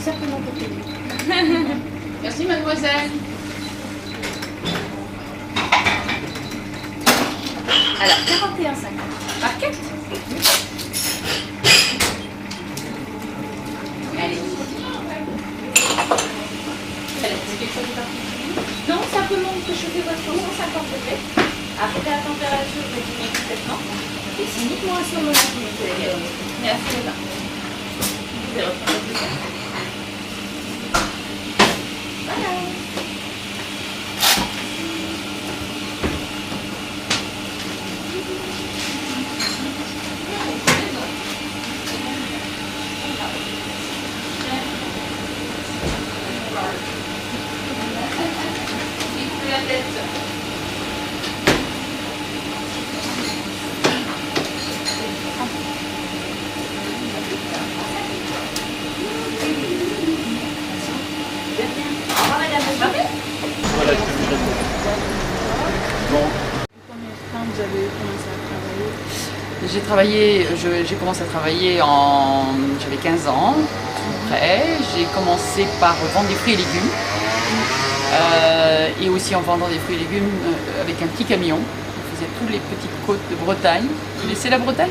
Certainement pour tout. Merci mademoiselle. Alors, 41,50. Marquette. Allez. C'est quelque chose de particulier? Non, simplement que chauffer votre eau 150 degrés. Après la température, vous mettez complètement. Et c'est uniquement à ce moment-là que vous mettez la galette. Merci, madame. Vous pouvez reprendre votre verre. Voilà. La tête. Au revoir, madame. Bonne journée. Voilà, je te dis bon. Combien de temps vous avez commencé à travailler? J'ai commencé à travailler j'avais 15 ans. Après, j'ai commencé par vendre des fruits et légumes. Et aussi en vendant des fruits et légumes avec un petit camion. On faisait toutes les petites côtes de Bretagne. Vous connaissez la Bretagne?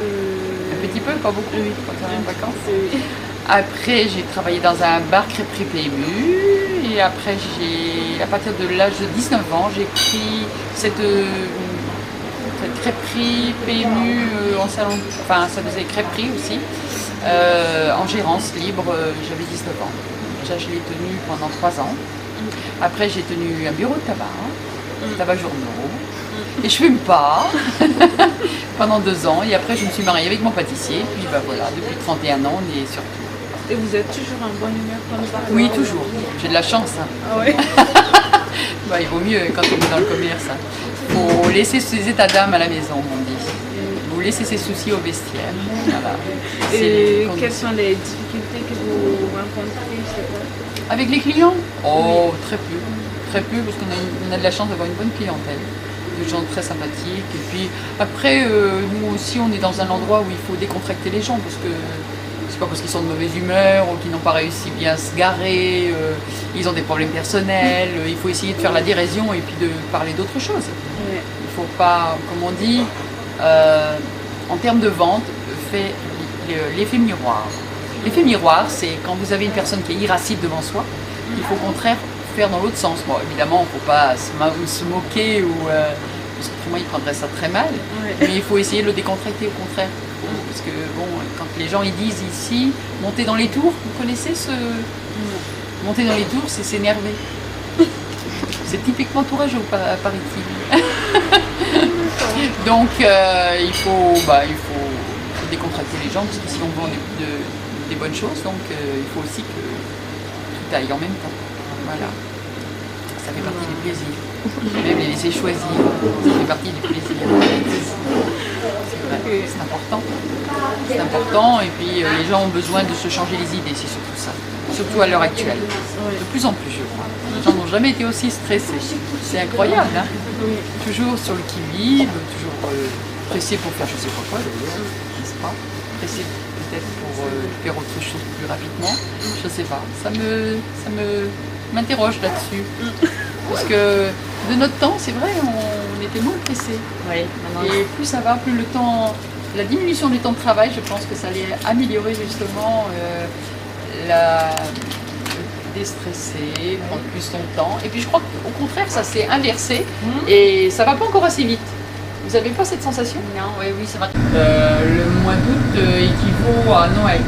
Un petit peu, pas beaucoup, Oui. quand on est en vacances. Oui. Après, j'ai travaillé dans un bar crêperie PMU. Et après, à partir de l'âge de 19 ans, j'ai pris cette crêperie PMU en salon, enfin ça faisait crêperie aussi, en gérance libre, j'avais 19 ans. Déjà, je l'ai tenu pendant 3 ans. Après, j'ai tenu un bureau de tabac journaux. Et je fume pas pendant 2 ans. Et après, je me suis mariée avec mon pâtissier. Puis bah, voilà, depuis 31 ans, on est sur tout. Et vous êtes toujours en bonne humeur comme ça? Oui, toujours. J'ai de la chance. Hein. Ah oui. Bah, il vaut mieux quand on est dans le commerce. Il faut laisser ses états d'âme à la maison, on dit. Vous laissez ses soucis au vestiaire. Voilà. Et quelles sont les difficultés que vous rencontrez? Je sais pas. Avec les clients? Oh, très peu. Très peu, parce qu'on a de la chance d'avoir une bonne clientèle. Des gens très sympathiques. Et puis après, nous aussi, on est dans un endroit où il faut décontracter les gens, parce que c'est pas parce qu'ils sont de mauvaise humeur ou qu'ils n'ont pas réussi bien à se garer, ils ont des problèmes personnels, il faut essayer de faire la déraison et puis de parler d'autre chose. Ouais. Il ne faut pas, comme on dit, en termes de vente, faire l'effet miroir. L'effet miroir, c'est quand vous avez une personne qui est irascible devant soi, il faut au contraire faire dans l'autre sens. Bon, évidemment, il ne faut pas se moquer ou parce que pour moi, il prendrait ça très mal, Ouais. mais il faut essayer de le décontracter au contraire. Parce que bon, quand les gens ils disent ici, monter dans les tours, vous connaissez ce... Monter dans les tours, c'est s'énerver. C'est typiquement tourageux, paraît-il. Donc il faut décontracter les gens, parce que si on vend des bonnes choses, donc il faut aussi que tout aille en même temps. Voilà. Ça fait partie du plaisir. Même les laisser choisir, ça fait partie du plaisir. C'est vrai, c'est important. C'est important, et puis les gens ont besoin de se changer les idées, c'est surtout ça. Surtout à l'heure actuelle. De plus en plus, je crois. Les gens n'ont jamais été aussi stressés. C'est incroyable, hein? Oui. Toujours sur le qui-vive, toujours pressé pour faire je sais pas quoi d'ailleurs, n'est-ce pas? Pressé peut-être pour faire autre chose plus rapidement, je sais pas. Ça m'interroge là-dessus. Parce que de notre temps, c'est vrai, on était moins pressés. Oui, Et plus ça va, plus le temps, la diminution du temps de travail, je pense que ça allait améliorer justement déstresser, prendre plus son temps. Et puis je crois qu'au contraire, ça s'est inversé et ça va pas encore assez vite. Vous n'avez pas cette sensation? Non, oui, c'est vrai. Le mois d'août équivaut à Noël.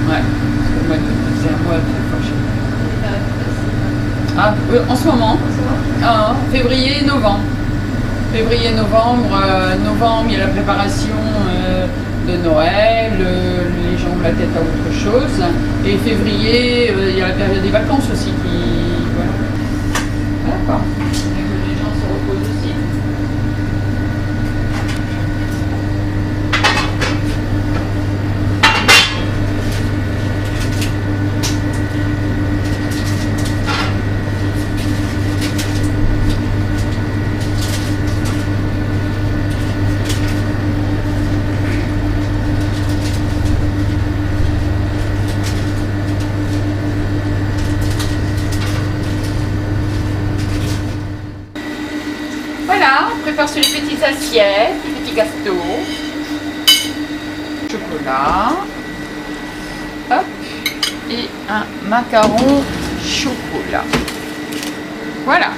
Ouais, parce que le mois d'août, c'est un mois très fâché. Ah, en ce moment, février, novembre. Février, novembre, novembre, il y a la préparation de Noël, les gens ont la tête à autre chose. Et février, il y a la période des vacances aussi qui... Voilà. D'accord. Les gens se reposent aussi. faire sur les petites assiettes, les petits gâteaux. Chocolat. Hop. Et un macaron chocolat. Voilà.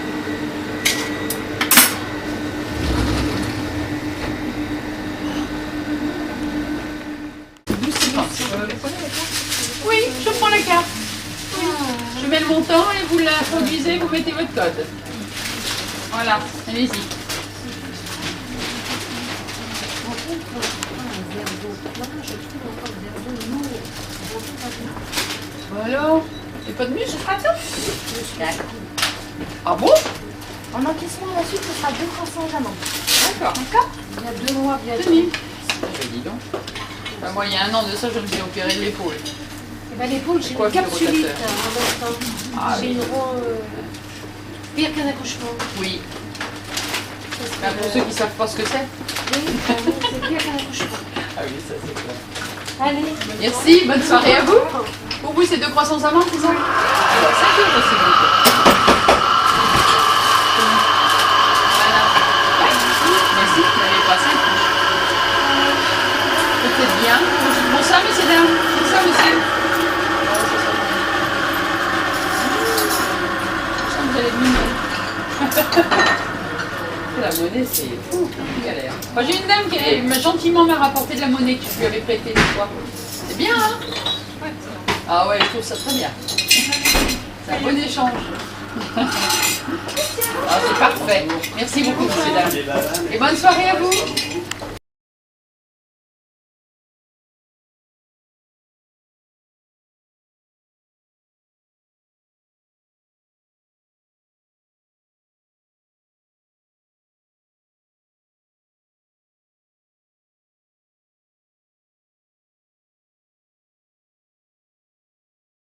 Oui, je prends la carte. Oui. Je mets le montant et vous l'introduisez, vous mettez votre code. Voilà, allez-y. Alors, et pas de muscle? Ce sera tout. Ah bon? En encaissement à la suite, ce sera 2 croissants d'amande. D'accord. D'accord? Il y a 2 mois bientôt. Tenez. Dis donc. Enfin, moi, il y a un an de ça, je me suis opéré de l'épaule. Et ben l'épaule, j'ai Quoi une que le capsulite rotateur? en même temps. Ah, J'ai oui. une pire qu'un accouchement. Oui. Parce que, Ben, pour ceux qui ne savent pas ce que c'est. oui, c'est pire qu'un accouchement. Ah oui, ça c'est clair. Allez. Merci, bonne soirée à vous. Pour vous, c'est 2 croissants amande, c'est ça? Alors, 5 € s'il vous plaît. Voilà. Ouais. Merci, vous n'avez pas 5. Peut-être bien. Bon ça, messieurs, dames. Bon ça, monsieur. Ça, vous allez venir. La monnaie, c'est fou, c'est galère. Enfin, j'ai une dame qui gentiment m'a rapporté de la monnaie que je lui avais prêtée une fois. C'est bien, hein? Ouais. Ah ouais, je trouve ça très bien. C'est un bon échange. Ah, c'est parfait. Merci beaucoup, messieurs, dames. Et bonne soirée à vous.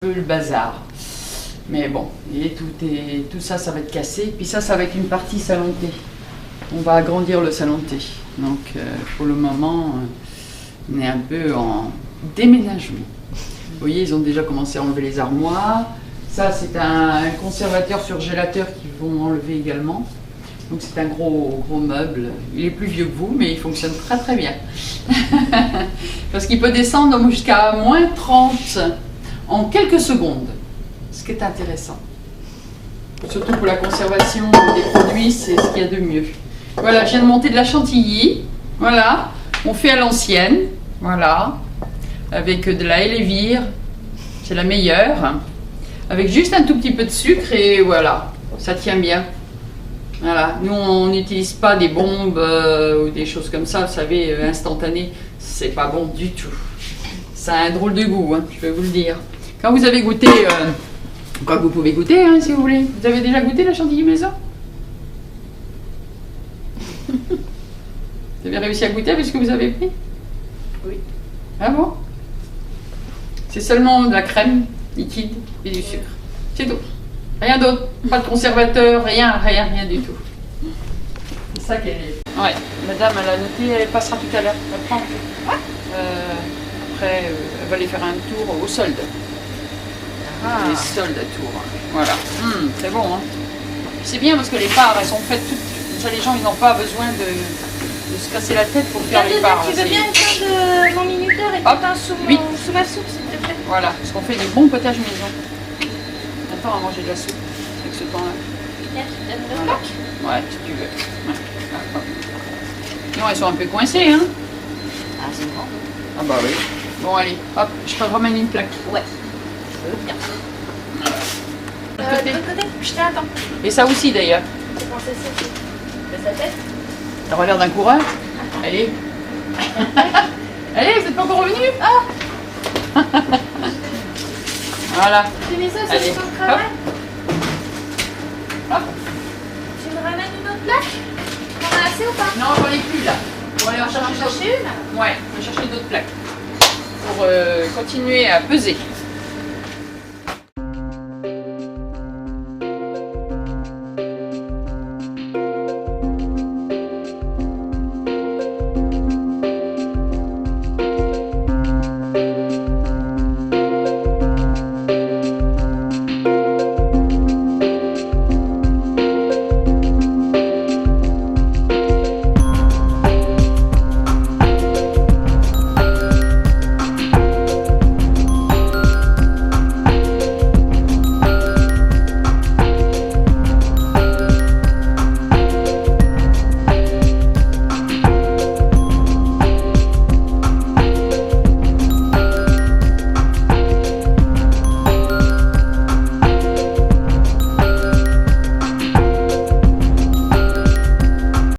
Le bazar. Mais bon, et tout ça, ça va être cassé. Puis ça va être une partie salon de thé. On va agrandir le salon de thé. Donc, pour le moment, on est un peu en déménagement. Vous voyez, ils ont déjà commencé à enlever les armoires. Ça, c'est un conservateur surgélateur qu'ils vont enlever également. Donc, c'est un gros meuble. Il est plus vieux que vous, mais il fonctionne très très bien. Parce qu'il peut descendre jusqu'à moins 30 en quelques secondes, ce qui est intéressant. Surtout pour la conservation des produits, c'est ce qu'il y a de mieux. Voilà, je viens de monter de la chantilly. Voilà, on fait à l'ancienne. Voilà, avec de la Elévire, c'est la meilleure. Avec juste un tout petit peu de sucre et voilà, ça tient bien. Voilà, nous on n'utilise pas des bombes ou des choses comme ça, vous savez, instantanées. C'est pas bon du tout. Ça a un drôle de goût, hein, je peux vous le dire. Quand vous avez goûté, quoi que vous pouvez goûter hein, si vous voulez. Vous avez déjà goûté la chantilly maison? Vous avez réussi à goûter avec ce que vous avez pris? Oui. Ah bon? C'est seulement de la crème liquide et du sucre. C'est tout. Rien d'autre. Pas de conservateur, rien du tout. C'est ça qu'elle est. Ouais, madame, elle a noté, elle passera tout à l'heure. Elle prend. Ouais. Après, elle va aller faire un tour au solde. Ah. Les soldes à Tours. Voilà. C'est bon, hein. C'est bien parce que les parts, elles sont faites toutes. Comme ça, les gens, ils n'ont pas besoin de se casser la tête pour faire les parts. Tu veux bien faire de mon minuteur et Hop. un sous, Oui. sous ma soupe, s'il te plaît? Voilà, parce qu'on fait du bon potage maison. Attends à manger de la soupe avec ce temps-là. Il y a de Voilà. Ouais, si tu veux. Ouais. Non, elles sont un peu coincées, hein. Ah, c'est grand. Ah bah oui. Bon, allez, hop, je te ramène une plaque. Ouais. Je veux bien. De l'autre côté. De l'autre côté? Je t'attends. Et ça aussi, d'ailleurs. C'est pour ceci. De sa tête? Ça a l'air d'un coureur. Allez. Allez, vous n'êtes pas encore revenu? Ah. Voilà. Tu mets ça sur Allez, ton hop. cravate? Hop. Tu me ramènes une autre plaque? On a assez ou pas? Non, j'en ai plus là. On va aller en On va en chercher d'autres. chercher une? Ouais, on va chercher d'autres plaques. Pour continuer à peser.